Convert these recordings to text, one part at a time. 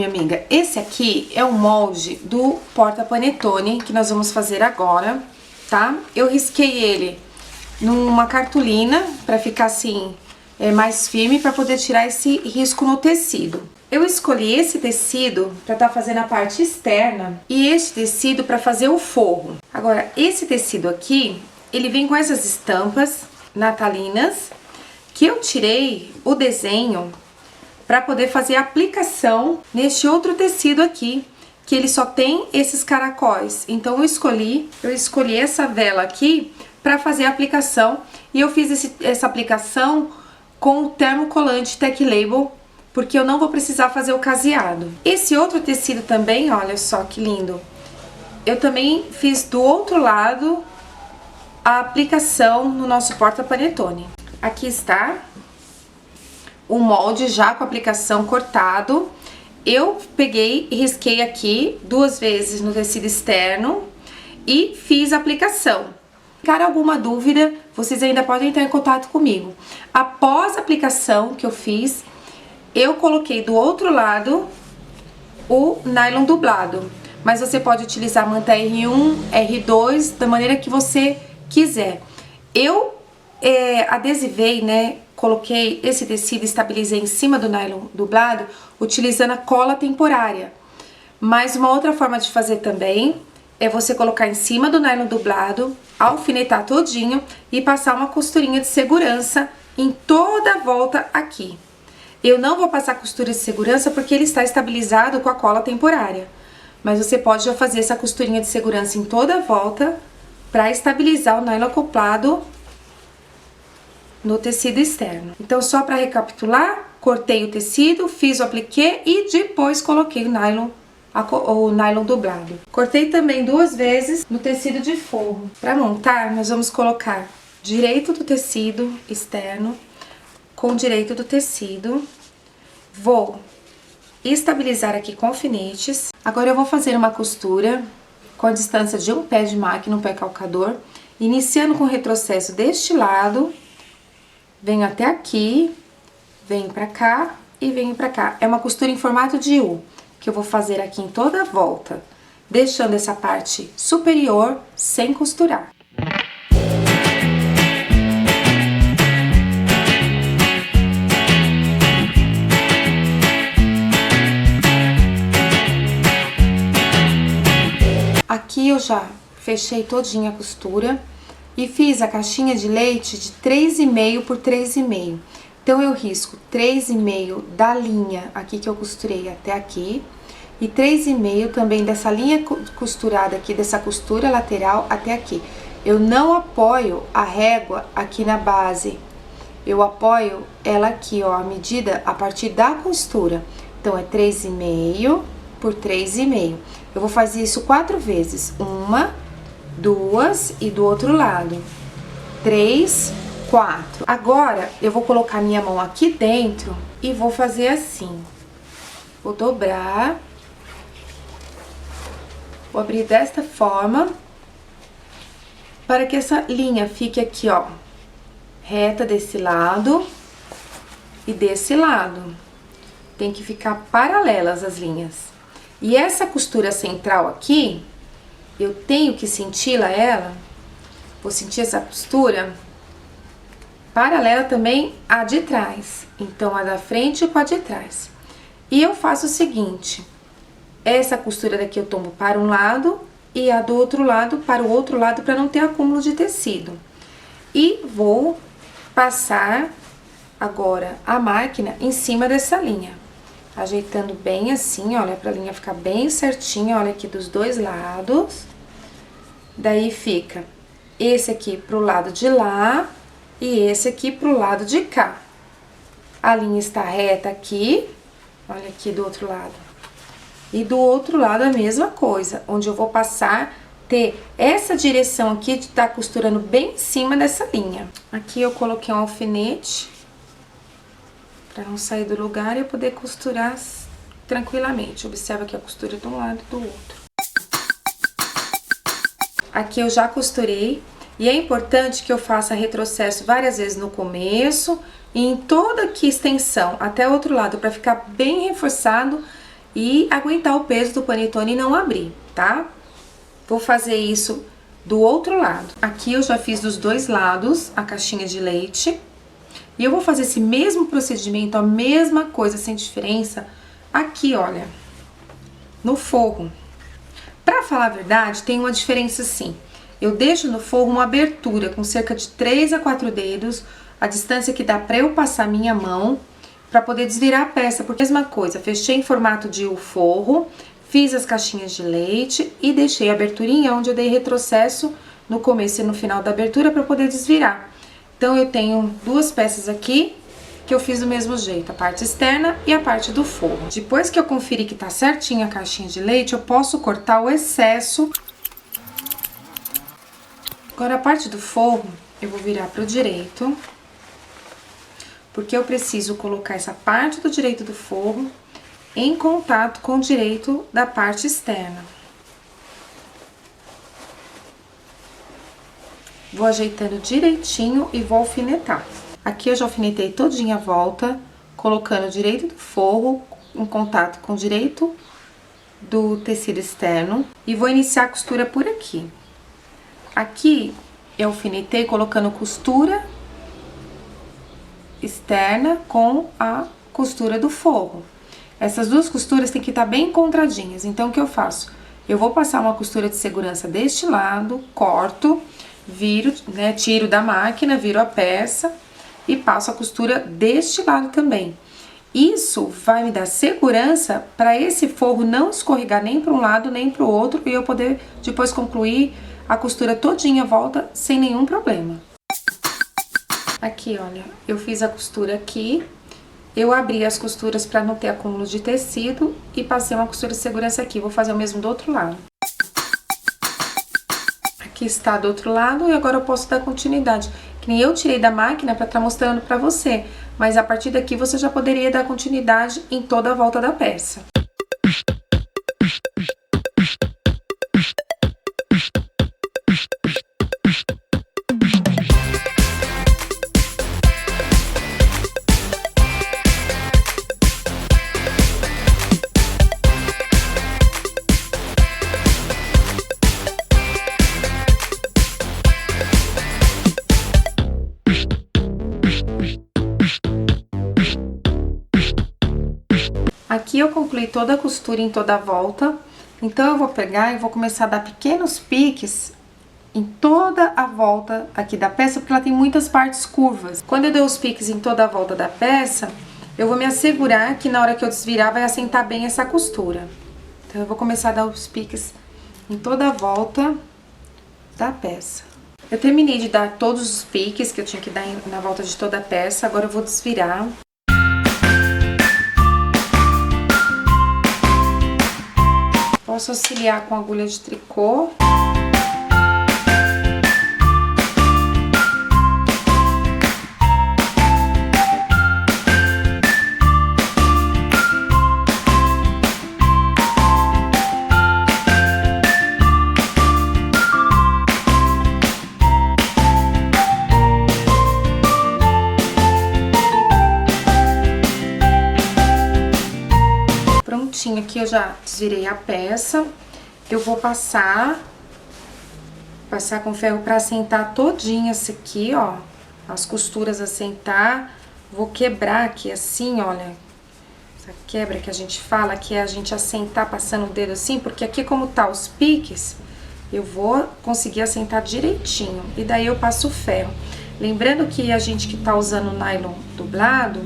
Minha amiga, esse aqui é o molde do porta-panetone que nós vamos fazer agora, tá? Eu risquei ele numa cartolina pra ficar assim, mais firme, pra poder tirar esse risco no tecido. Eu escolhi esse tecido pra tá fazendo a parte externa e esse tecido pra fazer o forro. Agora, esse tecido aqui, ele vem com essas estampas natalinas que eu tirei o desenho para poder fazer a aplicação neste outro tecido aqui, que ele só tem esses caracóis. Então eu escolhi essa vela aqui para fazer a aplicação e eu fiz essa aplicação com o termocolante Tech Label, porque eu não vou precisar fazer o caseado. Esse outro tecido também, olha só que lindo. Eu também fiz do outro lado a aplicação no nosso porta-panetone. Aqui está o molde já com a aplicação cortado. Eu peguei e risquei aqui 2 vezes no tecido externo e fiz a aplicação. Se ficar alguma dúvida, vocês ainda podem entrar em contato comigo. Após a aplicação que eu fiz, eu coloquei do outro lado o nylon dublado. Mas você pode utilizar manta R1, R2, da maneira que você quiser. Eu adesivei, né? Coloquei esse tecido e estabilizei em cima do nylon dublado, utilizando a cola temporária. Mas uma outra forma de fazer também é você colocar em cima do nylon dublado, alfinetar todinho e passar uma costurinha de segurança em toda a volta aqui. Eu não vou passar costura de segurança porque ele está estabilizado com a cola temporária. Mas você pode já fazer essa costurinha de segurança em toda a volta para estabilizar o nylon acoplado no tecido externo. Então, só para recapitular, cortei o tecido, fiz o apliquê e depois coloquei o nylon dublado. Cortei também 2 vezes no tecido de forro. Para montar, nós vamos colocar direito do tecido externo com direito do tecido. Vou estabilizar aqui com alfinetes. Agora eu vou fazer uma costura com a distância de um pé de máquina, um pé calcador, iniciando com o retrocesso deste lado. Venho até aqui, venho pra cá e venho pra cá. É uma costura em formato de U, que eu vou fazer aqui em toda a volta, deixando essa parte superior sem costurar. Aqui eu já fechei todinha a costura. E fiz a caixinha de leite de 3,5 por 3,5. Então, eu risco 3,5 da linha aqui que eu costurei até aqui. E 3,5 também dessa linha costurada aqui, dessa costura lateral até aqui. Eu não apoio a régua aqui na base. Eu apoio ela aqui, ó, a medida a partir da costura. Então, é 3,5 por 3,5. Eu vou fazer isso 4 vezes. 1, 2 e do outro lado, 3, 4. Agora, eu vou colocar minha mão aqui dentro e vou fazer assim. Vou dobrar. Vou abrir desta forma, para que essa linha fique aqui, ó, reta desse lado e desse lado. Tem que ficar paralelas as linhas. E essa costura central aqui, eu tenho que cinti-la ela, vou sentir essa costura paralela também à de trás. Então, a da frente com a de trás. E eu faço o seguinte, essa costura daqui eu tombo para um lado e a do outro lado para o outro lado, para não ter acúmulo de tecido. E vou passar agora a máquina em cima dessa linha, ajeitando bem assim, olha, pra linha ficar bem certinha, olha aqui dos 2 lados. Daí fica esse aqui pro lado de lá e esse aqui pro lado de cá. A linha está reta aqui, olha aqui do outro lado. E do outro lado a mesma coisa, onde eu vou passar, ter essa direção aqui de estar costurando bem em cima dessa linha. Aqui eu coloquei um alfinete, para não sair do lugar e eu poder costurar tranquilamente. Observa aqui a costura de um lado e do outro. Aqui eu já costurei e é importante que eu faça retrocesso várias vezes no começo e em toda aqui extensão até o outro lado, para ficar bem reforçado e aguentar o peso do panetone e não abrir, tá? Vou fazer isso do outro lado. Aqui eu já fiz dos dois lados a caixinha de leite. E eu vou fazer esse mesmo procedimento, a mesma coisa, sem diferença, aqui, olha, no forro. Pra falar a verdade, tem uma diferença sim. Eu deixo no forro uma abertura com cerca de 3 a 4 dedos, a distância que dá pra eu passar minha mão, pra poder desvirar a peça, porque mesma coisa, fechei em formato de U forro, fiz as caixinhas de leite e deixei a aberturinha onde eu dei retrocesso no começo e no final da abertura pra poder desvirar. Então, eu tenho duas peças aqui que eu fiz do mesmo jeito, a parte externa e a parte do forro. Depois que eu conferir que tá certinho a caixinha de leite, eu posso cortar o excesso. Agora, a parte do forro, eu vou virar pro direito, porque eu preciso colocar essa parte do direito do forro em contato com o direito da parte externa. Vou ajeitando direitinho e vou alfinetar. Aqui eu já alfinetei todinha a volta, colocando o direito do forro em contato com o direito do tecido externo. E vou iniciar a costura por aqui. Aqui eu alfinetei colocando costura externa com a costura do forro. Essas duas costuras tem que estar bem encontradinhas. Então, o que eu faço? Eu vou passar uma costura de segurança deste lado, corto, viro, né, tiro da máquina, viro a peça e passo a costura deste lado também. Isso vai me dar segurança para esse forro não escorregar nem para um lado nem para o outro e eu poder depois concluir a costura todinha à volta sem nenhum problema. Aqui, olha, eu fiz a costura aqui, eu abri as costuras para não ter acúmulo de tecido e passei uma costura de segurança aqui. Vou fazer o mesmo do outro lado. Aqui está do outro lado e agora eu posso dar continuidade. Que nem eu tirei da máquina para estar mostrando para você, mas a partir daqui você já poderia dar continuidade em toda a volta da peça. Aqui eu concluí toda a costura em toda a volta, então eu vou pegar e vou começar a dar pequenos piques em toda a volta aqui da peça, porque ela tem muitas partes curvas. Quando eu dou os piques em toda a volta da peça, eu vou me assegurar que na hora que eu desvirar vai assentar bem essa costura. Então eu vou começar a dar os piques em toda a volta da peça. Eu terminei de dar todos os piques que eu tinha que dar na volta de toda a peça, agora eu vou desvirar. Posso auxiliar com agulha de tricô. Aqui eu já desvirei a peça, eu vou passar com ferro pra assentar todinha essa aqui, ó, as costuras assentar, vou quebrar aqui assim, olha, essa quebra que a gente fala, que é a gente assentar passando o dedo assim, porque aqui como tá os piques, eu vou conseguir assentar direitinho, e daí eu passo o ferro. Lembrando que a gente que tá usando nylon dublado,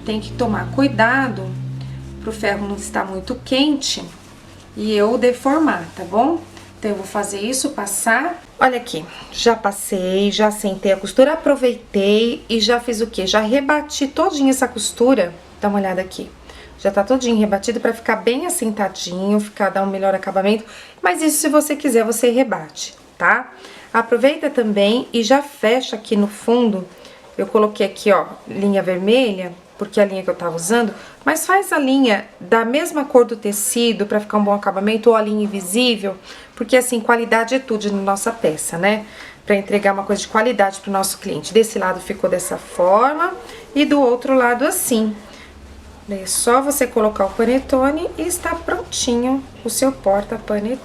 tem que tomar cuidado pro ferro não estar muito quente e eu deformar, tá bom? Então, eu vou fazer isso, passar. Olha aqui, já passei, já assentei a costura, aproveitei e já fiz o quê? Já rebati todinha essa costura, dá uma olhada aqui. Já tá todinho rebatido pra ficar bem assentadinho, dar um melhor acabamento. Mas isso, se você quiser, você rebate, tá? Aproveita também e já fecha aqui no fundo. Eu coloquei aqui, ó, linha vermelha, porque é a linha que eu tava usando, mas faz a linha da mesma cor do tecido pra ficar um bom acabamento, ou a linha invisível, porque assim, qualidade é tudo na nossa peça, né? Pra entregar uma coisa de qualidade pro nosso cliente. Desse lado ficou dessa forma e do outro lado assim. Daí é só você colocar o panetone e está prontinho o seu porta-panetone.